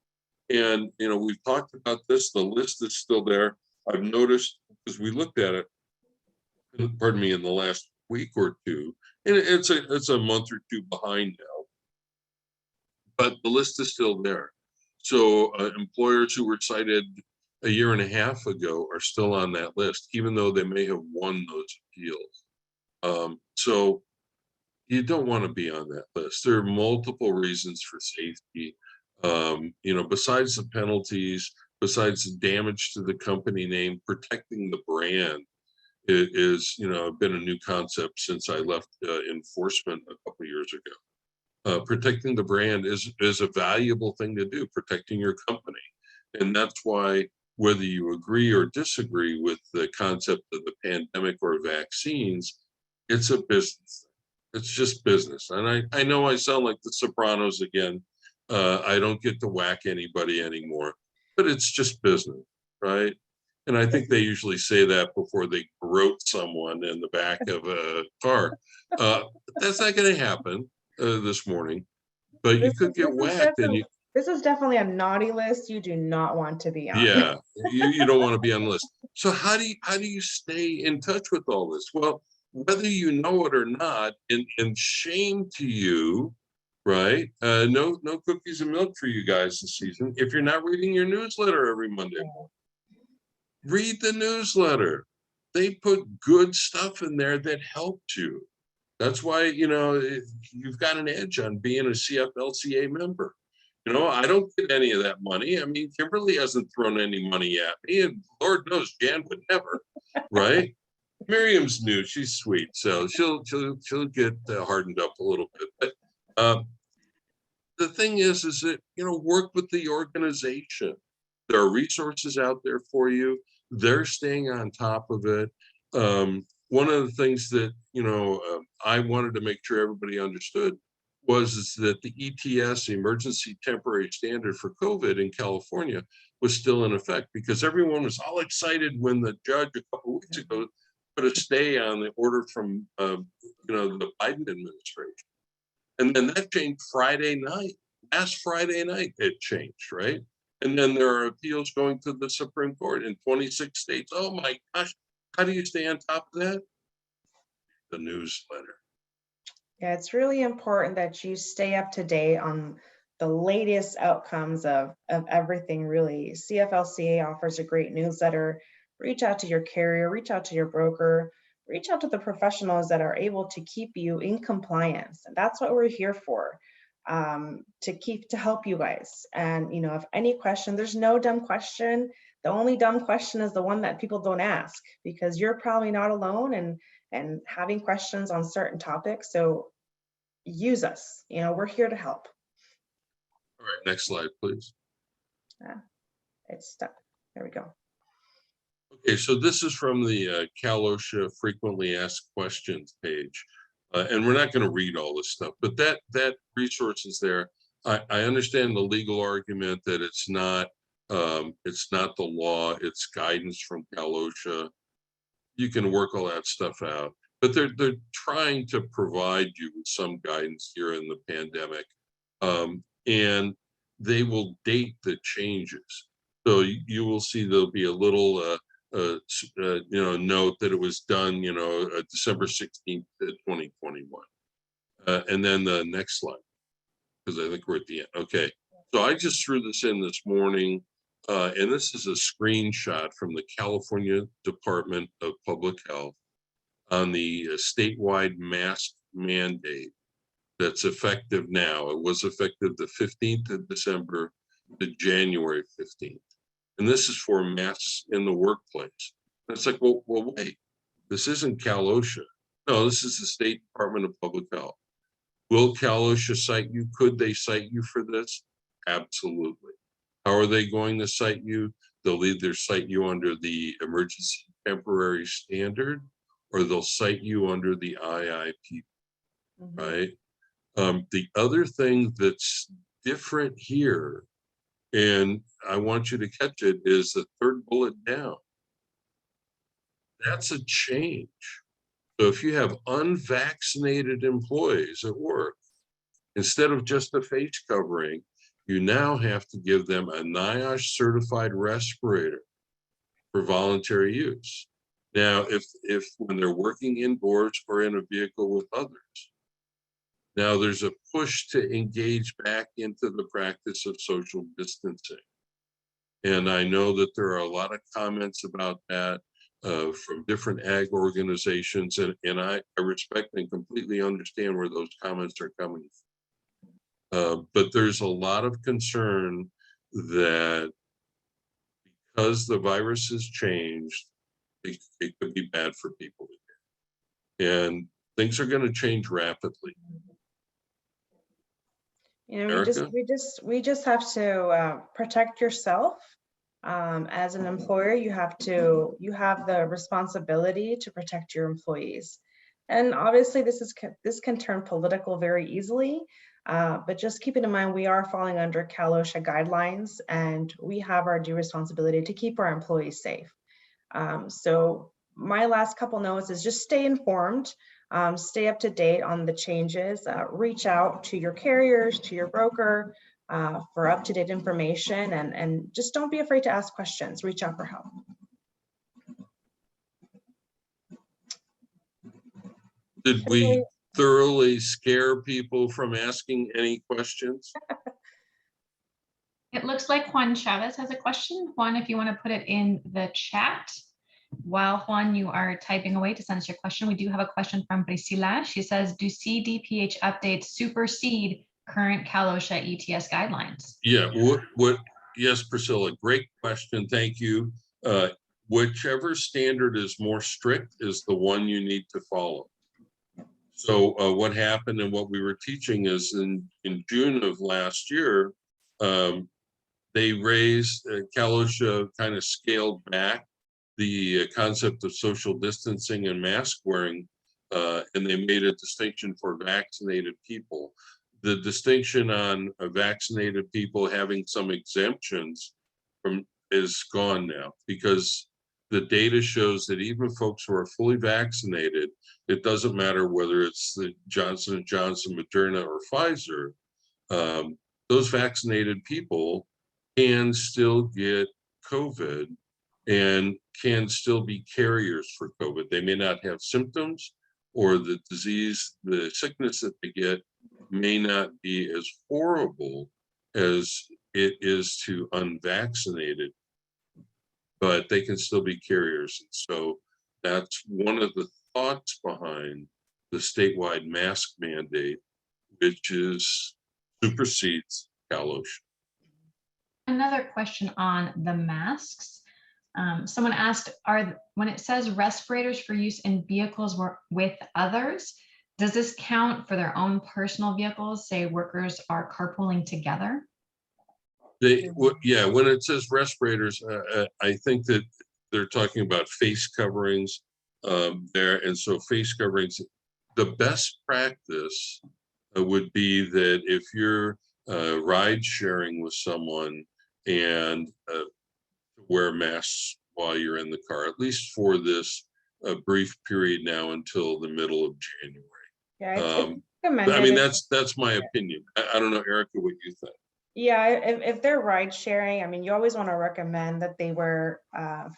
And, we've talked about this, the list is still there. I've noticed, because we looked at it, pardon me, in the last week or two, and it's a month or two behind now. but the list is still there. So employers who were cited a year and a half ago are still on that list, even though they may have won those appeals. So you don't want to be on that list. There are multiple reasons for safety. Besides the penalties, besides the damage to the company name, protecting the brand is been a new concept since I left enforcement a couple of years ago. Protecting the brand is a valuable thing to do, protecting your company. And that's why, whether you agree or disagree with the concept of the pandemic or vaccines, it's a business thing. It's just business. And I know I sound like the Sopranos again. I don't get to whack anybody anymore, but it's just business, right? And I think they usually say that before they garrote someone in the back of a car. That's not going to happen this morning, but you could get whacked. And this is definitely a naughty list you do not want to be on. Yeah, you don't want to be on the list. So how do you stay in touch with all this? Well, whether you know it or not, and shame to you, right? No cookies and milk for you guys this season. If you're not reading your newsletter every Monday morning, read the newsletter. They put good stuff in there that helped you. That's why, you've got an edge on being a CFLCA member. I don't get any of that money. I mean, Kimberly hasn't thrown any money at me, and Lord knows Jan would never, right? Miriam's new, she's sweet, so she'll get hardened up a little bit. But the thing is that work with the organization. There are resources out there for you. They're staying on top of it. One of the things that I wanted to make sure everybody understood was that the ETS, Emergency Temporary Standard for COVID in California, was still in effect, because everyone was all excited when the judge a couple of weeks ago put a stay on the order from the Biden administration. And then that changed Friday night. Last Friday night it changed, right? And then there are appeals going to the Supreme Court in 26 states. Oh my gosh, how do you stay on top of that? The newsletter. Yeah, it's really important that you stay up to date on the latest outcomes of everything, really. CFLCA offers a great newsletter. Reach out to your carrier, reach out to your broker, reach out to the professionals that are able to keep you in compliance. And that's what we're here for, to help you guys. And, if any question, there's no dumb question. The only dumb question is the one that people don't ask, because you're probably not alone and having questions on certain topics. So use us, we're here to help. All right, next slide, please. It's stuck. There we go. Okay, so this is from the Cal OSHA frequently asked questions page. And we're not going to read all this stuff, but that resource is there. I understand the legal argument that it's not the law, it's guidance from Cal OSHA. You can work all that stuff out, but they're trying to provide you with some guidance here in the pandemic, and they will date the changes. So you will see there'll be a little note that it was done, December 16th, 2021. And then the next slide, because I think we're at the end. Okay, so I just threw this in this morning, and this is a screenshot from the California Department of Public Health on the statewide mask mandate that's effective now. It was effective the 15th of December to January 15th. And this is for masks in the workplace. And it's like, well, wait, this isn't Cal OSHA. No, this is the State Department of Public Health. Will Cal OSHA cite you? Could they cite you for this? Absolutely. How are they going to cite you? They'll either cite you under the Emergency Temporary Standard, or they'll cite you under the IIP, right? The other thing that's different here, and I want you to catch it, is the third bullet down. That's a change. So if you have unvaccinated employees at work, instead of just a face covering, you now have to give them a NIOSH certified respirator for voluntary use. Now, if when they're working indoors or in a vehicle with others, Now there's a push to engage back into the practice of social distancing. And I know that there are a lot of comments about that from different ag organizations, and I respect and completely understand where those comments are coming from. But there's a lot of concern that because the virus has changed, it could be bad for people again. And things are going to change rapidly. You know, Erika? we just have to protect yourself. As an employer, you have the responsibility to protect your employees. And obviously this can turn political very easily, but just keeping in mind, we are falling under Cal OSHA guidelines, and we have our due responsibility to keep our employees safe. So my last couple notes is just stay informed, stay up to date on the changes, reach out to your carriers, to your broker for up-to-date information, and just don't be afraid to ask questions, reach out for help. Did we thoroughly scare people from asking any questions? It looks like Juan Chavez has a question. Juan, if you want to put it in the chat. While Juan, you are typing away to send us your question, we do have a question from Priscilla. She says, do CDPH updates supersede current Cal OSHA ETS guidelines? Yeah, yes, Priscilla, great question, thank you. Whichever standard is more strict is the one you need to follow. So what happened and what we were teaching is in June of last year, they raised, Cal OSHA kind of scaled back the concept of social distancing and mask wearing, and they made a distinction for vaccinated people. The distinction on vaccinated people having some exemptions is gone now, because the data shows that even folks who are fully vaccinated, it doesn't matter whether it's the Johnson & Johnson, Moderna, or Pfizer, those vaccinated people can still get COVID and can still be carriers for COVID. They may not have symptoms, or the disease, the sickness that they get may not be as horrible as it is to unvaccinated, but they can still be carriers. And so that's one of the thoughts behind the statewide mask mandate, which supersedes Cal OSHA. Another question on the masks. Someone asked, when it says respirators for use in vehicles with others, does this count for their own personal vehicles? Say workers are carpooling together? Yeah, when it says respirators, I think that they're talking about face coverings there. And so face coverings, the best practice would be that if you're ride sharing with someone and wear masks while you're in the car, at least for this brief period now until the middle of January. Yeah, I mean, that's my opinion. I don't know, Erika, what you think. Yeah, if they're ride sharing, I mean, you always want to recommend that they wear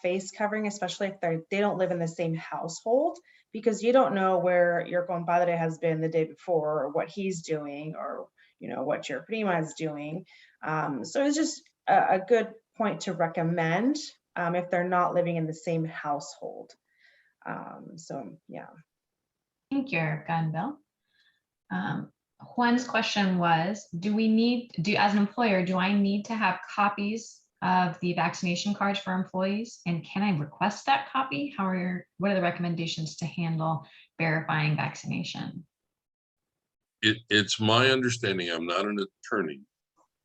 face covering, especially if they don't live in the same household, because you don't know where your compadre has been the day before, or what he's doing, or what your prima is doing. So it's just a good point to recommend if they're not living in the same household. So yeah. Thank you, Erika and Bill. Juan's question was, as an employer, do I need to have copies of the vaccination cards for employees? And can I request that copy? What are the recommendations to handle verifying vaccination? It's my understanding, I'm not an attorney,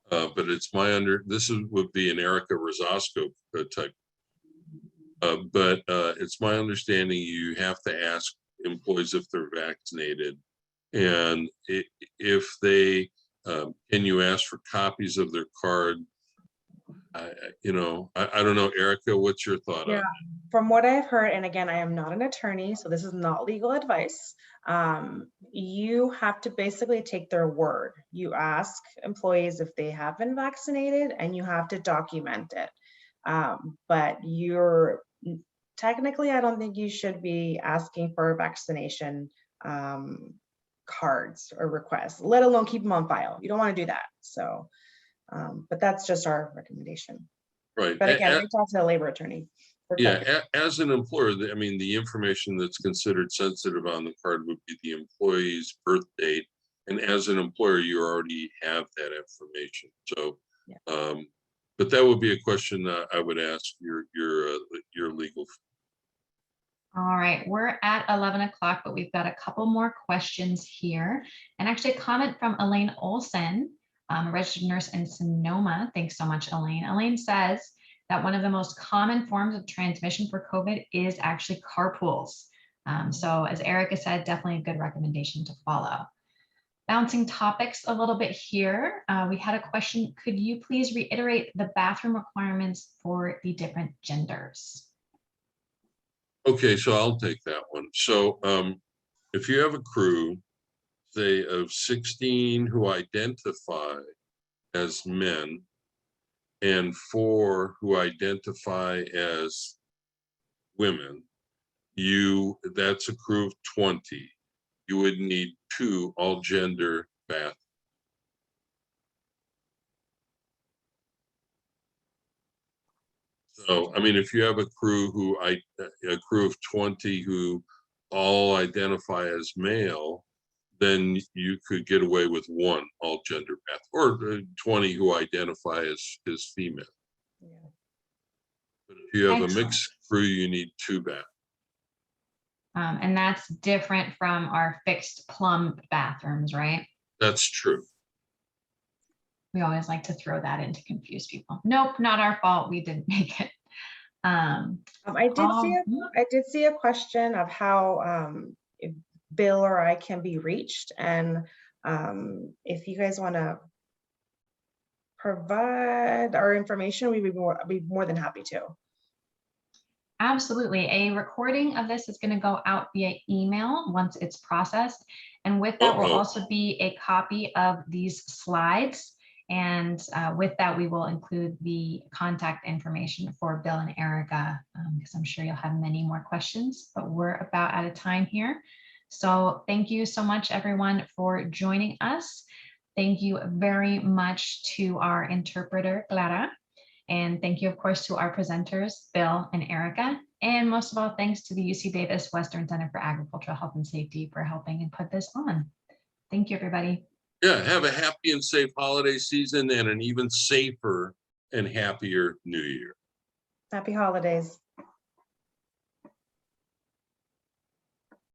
but it's would be an Erika Rosasco type. But it's my understanding you have to ask employees if they're vaccinated. And if they, can you ask for copies of their card? I don't know, Erika, what's your thought on that? From what I've heard, and again, I am not an attorney, so this is not legal advice. You have to basically take their word. You ask employees if they have been vaccinated, and you have to document it. But technically, I don't think you should be asking for a vaccination cards or requests, let alone keep them on file. You don't want to do that. So, but that's just our recommendation. Right. But again, reach out to the labor attorney. Yeah, as an employer, I mean, the information that's considered sensitive on the card would be the employee's birth date. And as an employer, you already have that information. So, yeah. But that would be a question I would ask your legal. All right, we're at 11 o'clock, but we've got a couple more questions here. And actually a comment from Elaine Olson, a registered nurse in Sonoma. Thanks so much, Elaine. Elaine says that one of the most common forms of transmission for COVID is actually carpools. So as Erika said, definitely a good recommendation to follow. Bouncing topics a little bit here. We had a question. Could you please reiterate the bathroom requirements for the different genders? Okay, so I'll take that one. So if you have a crew, say of 16 who identify as men and 4 who identify as women, that's a crew of 20. You would need 2 all gender bathrooms. So, I mean, if you have a crew a crew of 20 who all identify as male, then you could get away with 1 all gender bath, or 20 who identify as female. Yeah. But if you have Excellent. a mixed crew, you need 2 baths. And that's different from our fixed plumb bathrooms, right? That's true. We always like to throw that in to confuse people. Nope, not our fault. We didn't make it. I did see a question of how if Bill or I can be reached, and if you guys want to provide our information, we'd be more than happy to. Absolutely. A recording of this is going to go out via email once it's processed. And with that will also be a copy of these slides. And with that, we will include the contact information for Bill and Erika, because I'm sure you'll have many more questions, but we're about out of time here. So thank you so much, everyone, for joining us. Thank you very much to our interpreter, Clara. And thank you, of course, to our presenters, Bill and Erika. And most of all, thanks to the UC Davis Western Center for Agricultural Health and Safety for helping and put this on. Thank you, everybody. Yeah, have a happy and safe holiday season and an even safer and happier new year. Happy holidays.